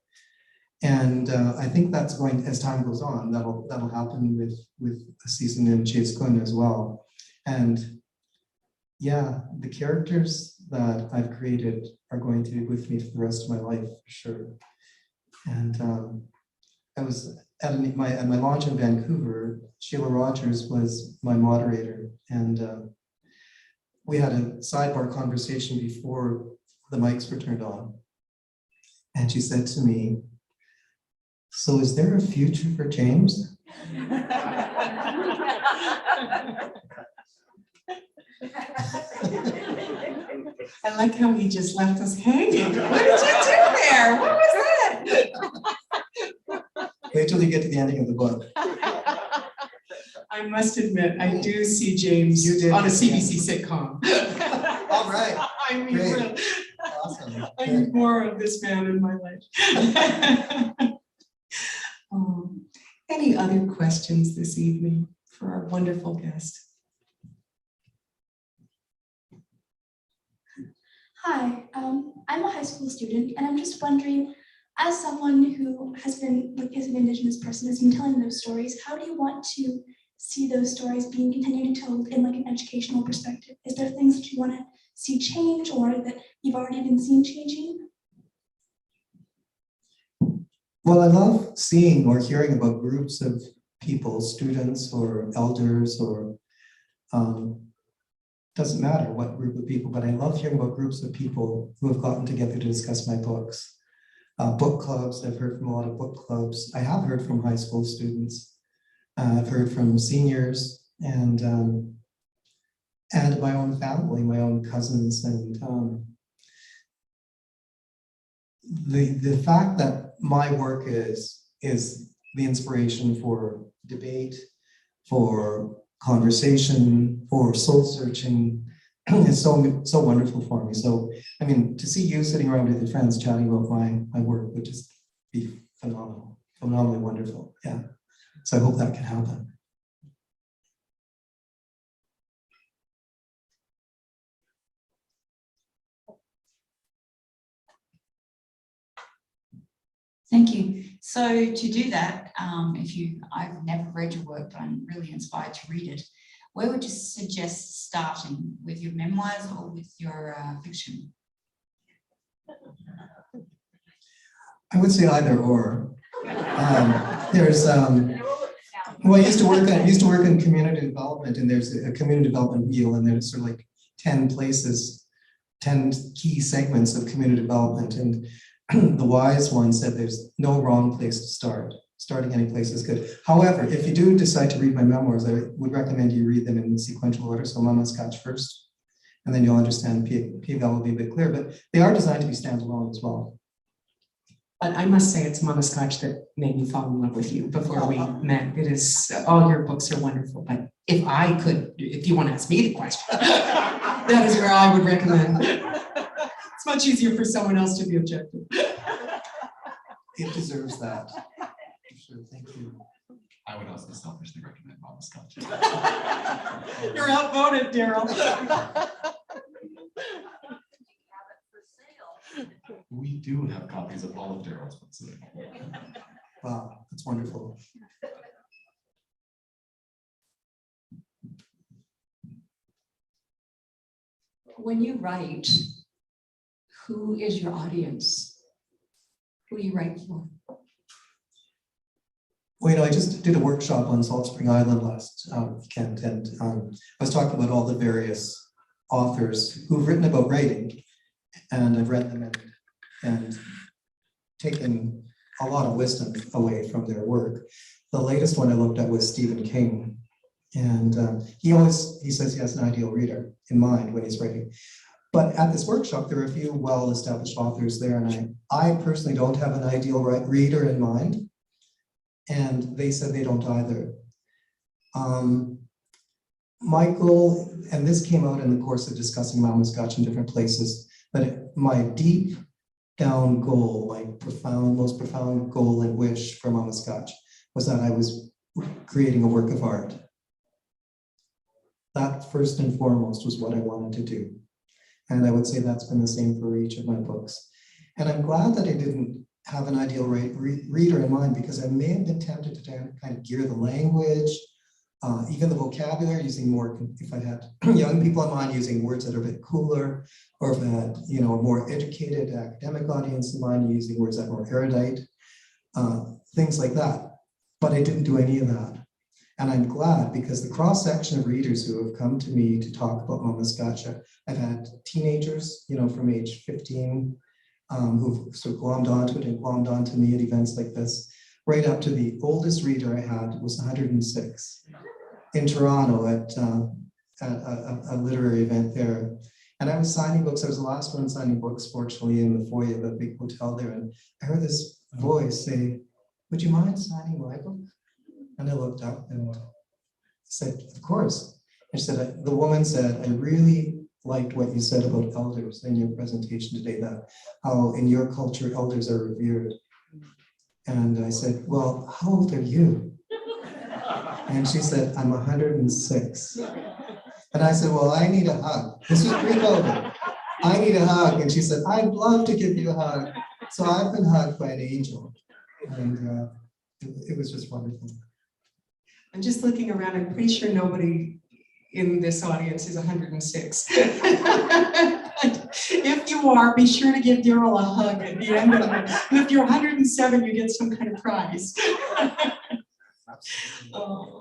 And I think that's going, as time goes on, that'll happen with a season in Chezgh'un as well. And yeah, the characters that I've created are going to be with me for the rest of my life, for sure. And I was at my launch in Vancouver. Sheila Rogers was my moderator, and we had a sidebar conversation before the mics were turned on. And she said to me, "So is there a future for James?" I like how he just left us hanging. What did you do there? What was that? Wait till you get to the ending of the book. I must admit, I do see James You did, on a yeah. CBC sitcom. All right. I need Great. more- Awesome. I need more of this man in my life. Any other questions this evening for our wonderful guest? Hi, I'm a high school student, and I'm just wondering, as someone who has been, is an Indigenous person, has been telling those stories, how do you want to see those stories being continued told in an educational perspective? Is there things that you want to see change, or that you've already been seeing changing? Well, I love seeing or hearing about groups of people, students or elders, or doesn't matter what group of people, but I love hearing about groups of people who have gotten together to discuss my books. Book clubs, I've heard from a lot of book clubs. I have heard from high school students. I've heard from seniors and my own family, my own cousins. And the fact that my work is the inspiration for debate, for conversation, for soul searching is so wonderful for me. So, I mean, to see you sitting around with your friends chatting about my work would just be phenomenal, phenomenally wonderful. Yeah. So I hope that can happen. Thank you. So to do that, I've never read your work, but I'm really inspired to read it. Where would you suggest starting, with your memoirs or with your fiction? I would say either or. There's well, I used to work in community development, and there's a community development wheel, and there's sort of like 10 places, 10 key segments of community development, and the wise one said there's no wrong place to start. Starting any place is good. However, if you do decide to read my memoirs, I would recommend you read them in sequential order. So Mamaskatch first, and then you'll understand Peyakow will be a bit clear, but they are designed to be standalone as well. But I must say it's Mamaskatch that made me fall in love with you before we met. It is, all your books are wonderful, but if you want to ask me the question, that is where I would recommend. It's much easier for someone else to be objective. It deserves that. Sure, thank you. I would also selfishly recommend Mamaskatch. You're outvoted, Darrel. We do have copies of all of Darrel's books. Wow, that's wonderful. When you write, who is your audience? Who do you write for? Well, I just did a workshop on Salt Spring Island last weekend, and I was talking about all the various authors who've written about writing, and I've read them and taken a lot of wisdom away from their work. The latest one I looked at was Stephen King, and he says he has an ideal reader in mind when he's writing. But at this workshop, there are a few well-established authors there, and I personally don't have an ideal reader in mind. And they said they don't either. Michael, and this came out in the course of discussing Mamaskatch in different places, but my deep down goal, my most profound goal and wish for Mamaskatch was that I was creating a work of art. That first and foremost was what I wanted to do. And I would say that's been the same for each of my books. And I'm glad that I didn't have an ideal reader in mind, because I may have been tempted to kind of gear the language, even the vocabulary, using more, if I had young people in mind, using words that are a bit cooler, or if I had, a more educated academic audience in mind, using words that are more erudite, things like that. But I didn't do any of that. And I'm glad, because the cross-section of readers who have come to me to talk about Mamaskatch, I've had teenagers, from age 15, who've sort of glommed onto it and glommed onto me at events like this, right up to the oldest reader I had was 106 in Toronto at a literary event there. And I was signing books. I was the last one signing books, fortunately, in the foyer of a big hotel there. And I heard this voice say, "Would you mind signing my book?" And I looked up and said, "Of course." And she said, the woman said, "I really liked what you said about elders in your presentation today, that how in your culture elders are revered." And I said, "Well, how old are you?" And she said, "I'm 106. And I said, "Well, I need a hug." This was pre-COVID. "I need a hug." And she said, "I'd love to give you a hug." So I've been hugged by an angel. And it was just wonderful. I'm just looking around. I'm pretty sure nobody in this audience is 106. If you are, be sure to give Darrel a hug at the end of it. And if you're 107, you get some kind of prize. Oh.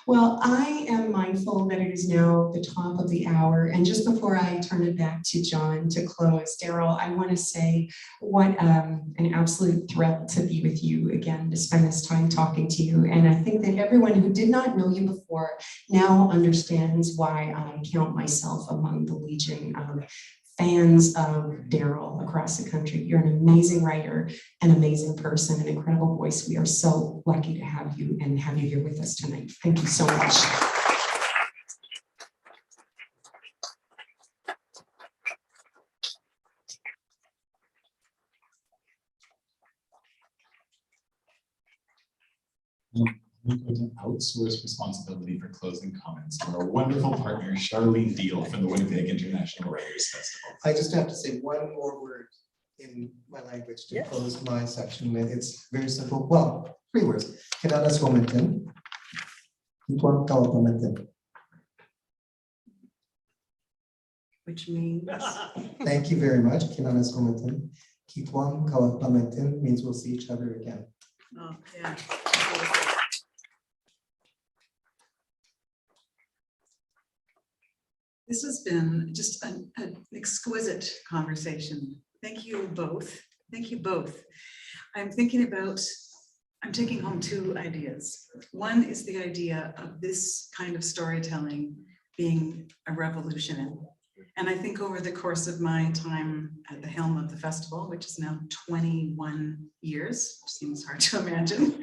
Well, I am mindful that it is now the top of the hour. And just before I turn it back to John to close, Darrel, I want to say what an absolute thrill to be with you again, to spend this time talking to you. And I think that everyone who did not know you before now understands why I count myself among the legion of fans of Darrel across the country. You're an amazing writer, an amazing person, an incredible voice. We are so lucky to have you and have you here with us tonight. Thank you so much. We go to outsource responsibility for closing comments to our wonderful partner, Charlene Deal from the Winnipeg International Writers Festival. I just have to say one more word. in my language to close my section with. It's very simple. Well, 3 words. Kinanas Homentin. Kitwang Kawapamatin. Which means. Thank you very much. Kinanas Homentin. Kitwang Kawapamatin means we'll see each other again. Oh, yeah. This has been just an exquisite conversation. Thank you both. Thank you both. I'm taking home 2 ideas. One is the idea of this kind of storytelling being a revolution. And I think over the course of my time at the helm of the festival, which is now 21 years, which seems hard to imagine.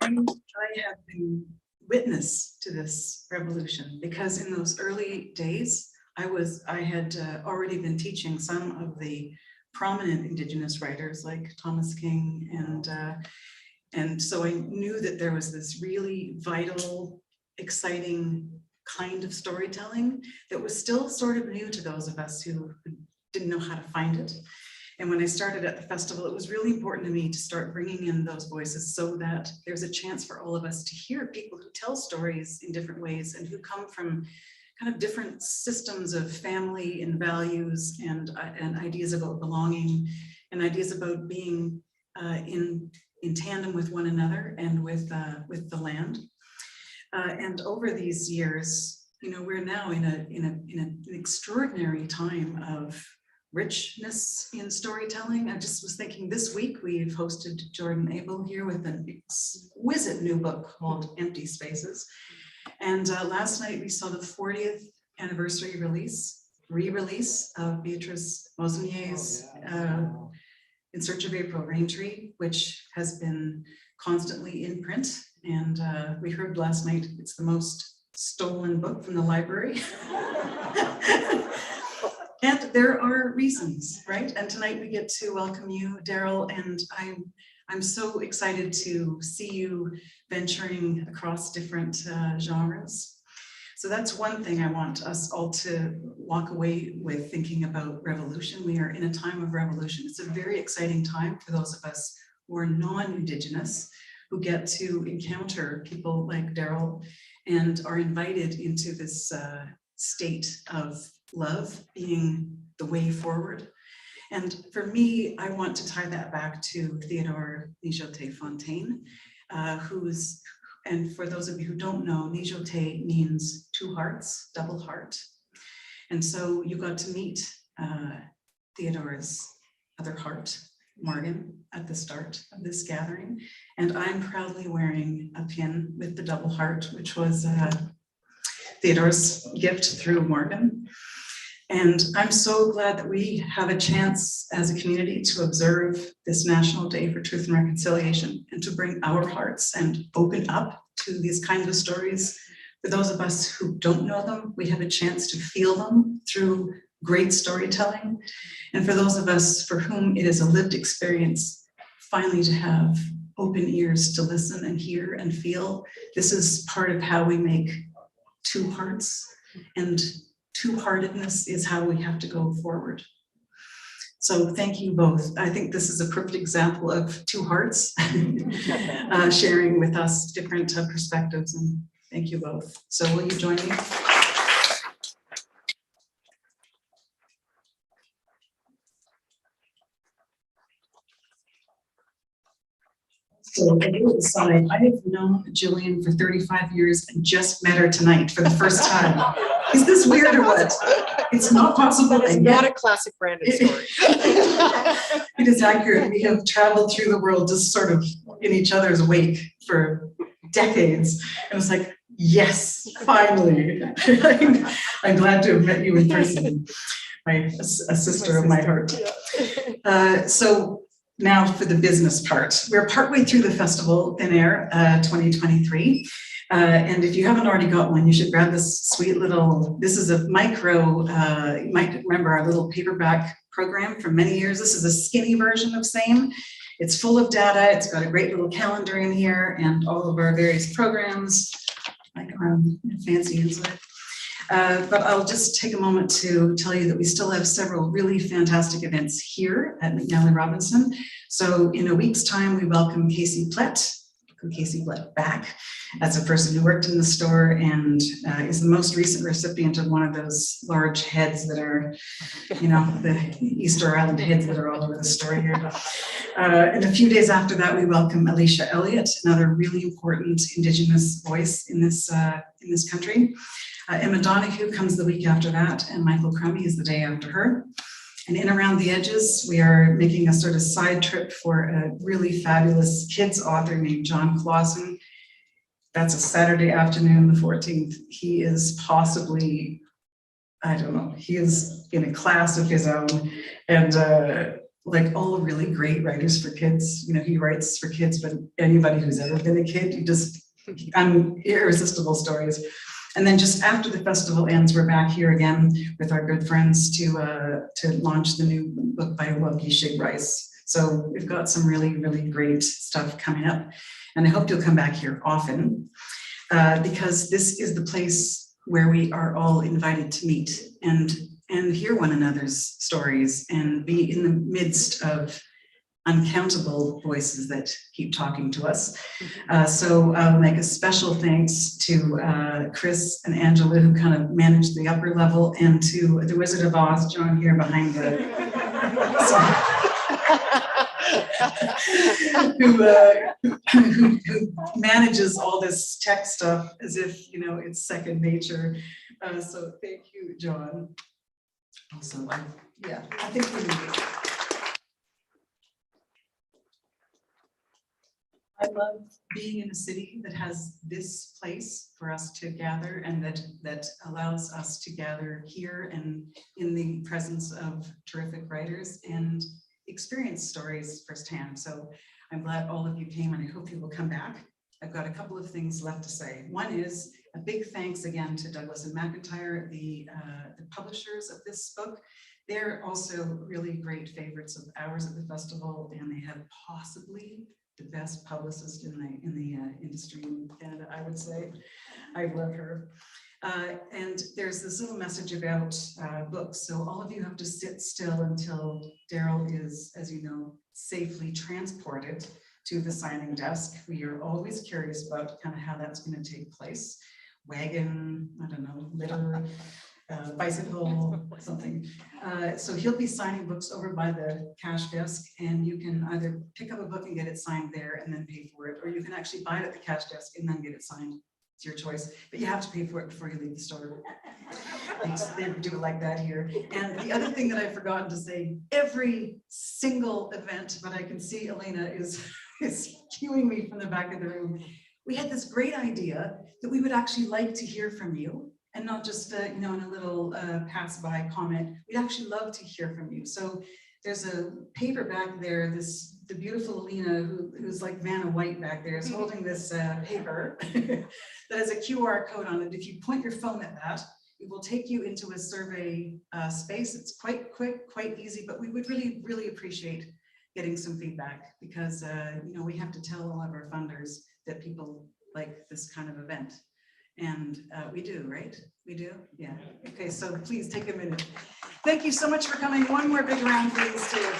I have been witness to this revolution because in those early days, I had already been teaching some of the prominent Indigenous writers like Thomas King, and so I knew that there was this really vital, exciting kind of storytelling that was still sort of new to those of us who didn't know how to find it. And when I started at the festival, it was really important to me to start bringing in those voices so that there's a chance for all of us to hear people who tell stories in different ways and who come from kind of different systems of family and values and ideas about belonging and ideas about being in tandem with one another and with the land. And over these years, you know, we're now in an extraordinary time of richness in storytelling. I just was thinking this week we've hosted Jordan Abel here with an exquisite new book called Empty Spaces. And last night we saw the 40th anniversary re-release of Beatrice Mosonier's In Search of April Raintree, which has been constantly in print. And we heard last night it's the most stolen book from the library. And there are reasons, right? And tonight we get to welcome you, Darrel, and I'm so excited to see you venturing across different genres. So that's one thing I want us all to walk away with thinking about revolution. We are in a time of revolution. It's a very exciting time for those of us who are non-Indigenous, who get to encounter people like Darrel and are invited into this state of love being the way forward. And for me, I want to tie that back to Theodore Niizhotay Fontaine, and for those of you who don't know, Niizhotay means 2 hearts, double heart. And so you got to meet Theodore's other heart, Morgan, at the start of this gathering. And I'm proudly wearing a pin with the double heart, which was Theodore's gift through Morgan. And I'm so glad that we have a chance as a community to observe this National Day for Truth and Reconciliation and to bring our hearts and open up to these kinds of stories. For those of us who don't know them, we have a chance to feel them through great storytelling. And for those of us for whom it is a lived experience, finally to have open ears to listen and hear and feel. This is part of how we make 2 hearts, and two-heartedness is how we have to go forward. So thank you both. I think this is a perfect example of 2 hearts sharing with us different perspectives, and thank you both. So will you join me? So a little aside, I have known Jillian for 35 years and just met her tonight for the first time. Is this weird or what? It's not possible. It's not a classic Brandon story. It is accurate. We have traveled through the world just sort of in each other's wake for decades. And it's like, yes, finally. I'm glad to have met you in person, a sister of my heart. So now for the business part. We're partway through the festival in Air 2023. And if you haven't already got one, you should grab this sweet little, this is a micro, you might remember our little paperback program from many years. This is a skinny version of same. It's full of data. It's got a great little calendar in here and all of our various programs, like fancy inside. But I'll just take a moment to tell you that we still have several really fantastic events here at McNally Robinson. So in a week's time, we welcome Casey Plett, Casey Plett back as a person who worked in the store and is the most recent recipient of one of those large heads that are, you know, the Easter Island heads that are all over the store here. And a few days after that, we welcome Alicia Elliott, another really important Indigenous voice in this country. Emma Donahue comes the week after that, and Michael Crummy is the day after her. And in around the edges, we are making a sort of side trip for a really fabulous kids author named John Clausen. That's a Saturday afternoon, the 14th. He is possibly, I don't know, he is in a class of his own, and like all really great writers for kids. You know, he writes for kids, but anybody who's ever been a kid, irresistible stories. And then just after the festival ends, we're back here again with our good friends to launch the new book by Wabgishig Rice. So we've got some really, really great stuff coming up. And I hope you'll come back here often because this is the place where we are all invited to meet and hear one another's stories and be in the midst of uncountable voices that keep talking to us. So I'll make a special thanks to Chris and Angela, who kind of managed the upper level, and to the Wizard of Oz, John, here behind the who manages all this tech stuff as if, you know, it's second nature. So thank you, John. Also, I think we need it. I love being in a city that has this place for us to gather and that allows us to gather here and in the presence of terrific writers and experience stories firsthand. So I'm glad all of you came and I hope you will come back. I've got a couple of things left to say. One is a big thanks again to Douglas and McIntyre, the publishers of this book. They're also really great favorites of ours at the festival, and they have possibly the best publicist in the industry in Canada, I would say. I love her. And there's this little message about books. So all of you have to sit still until Darrel is, as you know, safely transported to the signing desk. We are always curious about kind of how that's going to take place. Wagon, I don't know, litter, bicycle, something. So he'll be signing books over by the cash desk, and you can either pick up a book and get it signed there and then pay for it, or you can actually buy it at the cash desk and then get it signed. It's your choice, but you have to pay for it before you leave the store. They do it like that here. And the other thing that I've forgotten to say, every single event, but I can see Elena is cueing me from the back of the room. We had this great idea that we would actually like to hear from you, and not just you know, in a little pass-by comment. We'd actually love to hear from you. So there's a paper back there, the beautiful Alina, who's like Vanna White back there, is holding this paper that has a QR code on it. If you point your phone at that, it will take you into a survey space. It's quite quick, quite easy, but we would really, really appreciate getting some feedback because you know, we have to tell all of our funders that people like this kind of event. And we do, right? We do? Yeah. Okay, so please take a minute. Thank you so much for coming. One more big round, please, too.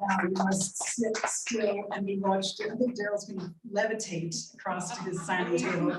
Now you must sit still and be watched. I think Darrel's going to levitate across to his signing table.